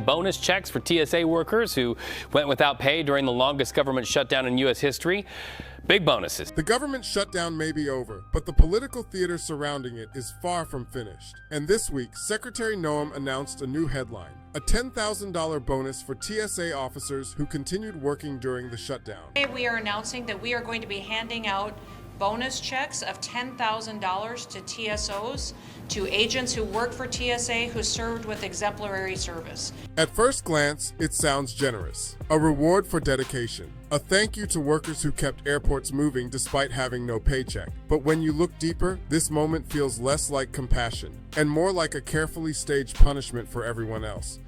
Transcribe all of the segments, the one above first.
bonus checks for TSA workers who went without pay during the longest government shutdown in U.S. history. Big bonuses. The government shutdown may be over, but the political theater surrounding it is far from finished. And this week, Secretary Noem announced a new headline: a $10,000 bonus for TSA officers who continued working during the shutdown. Today we are announcing that we are going to be handing out bonus checks of $10,000 to TSOs, to agents who work for TSA who served with exemplary service. At first glance, it sounds generous. A reward for dedication. A thank you to workers who kept airports moving despite having no paycheck. But when you look deeper, this moment feels less like compassion and more like a carefully staged punishment for everyone else.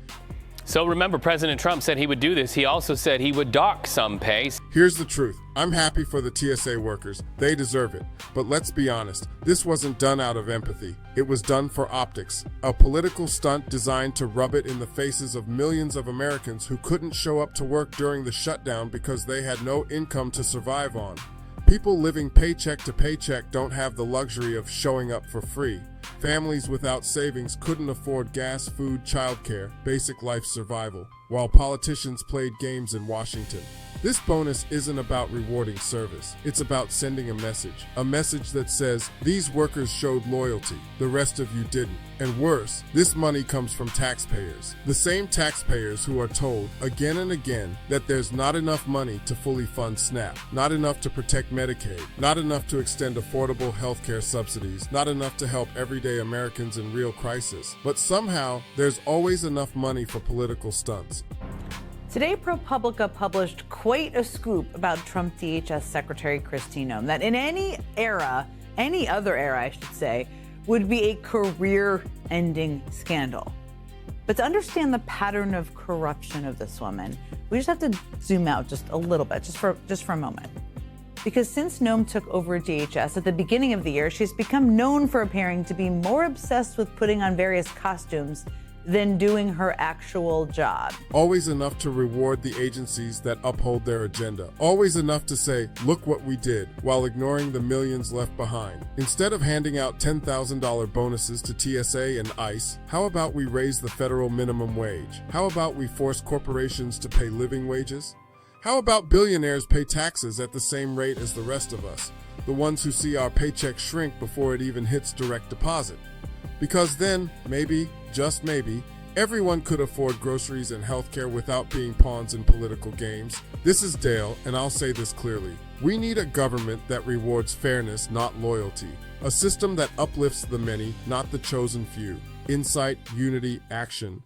So remember, President Trump said he would do this. He also said he would dock some pay. Here's the truth. I'm happy for the TSA workers. They deserve it. But let's be honest, this wasn't done out of empathy. It was done for optics, a political stunt designed to rub it in the faces of millions of Americans who couldn't show up to work during the shutdown because they had no income to survive on. People living paycheck to paycheck don't have the luxury of showing up for free. Families without savings couldn't afford gas, food, childcare, basic life survival, while politicians played games in Washington. This bonus isn't about rewarding service. It's about sending a message that says, these workers showed loyalty, the rest of you didn't. And worse, this money comes from taxpayers. The same taxpayers who are told again and again that there's not enough money to fully fund SNAP, not enough to protect Medicaid, not enough to extend affordable health care subsidies, not enough to help everyday Americans in real crisis. But somehow, there's always enough money for political stunts. Today, ProPublica published quite a scoop about Trump DHS Secretary Kristi Noem that in any other era, I should say, would be a career-ending scandal. But to understand the pattern of corruption of this woman, we just have to zoom out just a little bit, just for a moment. Because since Noem took over DHS at the beginning of the year, she's become known for appearing to be more obsessed with putting on various costumes than doing her actual job. Always enough to reward the agencies that uphold their agenda. Always enough to say, look what we did, while ignoring the millions left behind. Instead of handing out $10,000 bonuses to TSA and ICE, how about we raise the federal minimum wage? How about we force corporations to pay living wages? How about billionaires pay taxes at the same rate as the rest of us, the ones who see our paycheck shrink before it even hits direct deposit? Because then, maybe, just maybe, everyone could afford groceries and healthcare without being pawns in political games. This is Dale, and I'll say this clearly. We need a government that rewards fairness, not loyalty. A system that uplifts the many, not the chosen few. Insight, unity, action.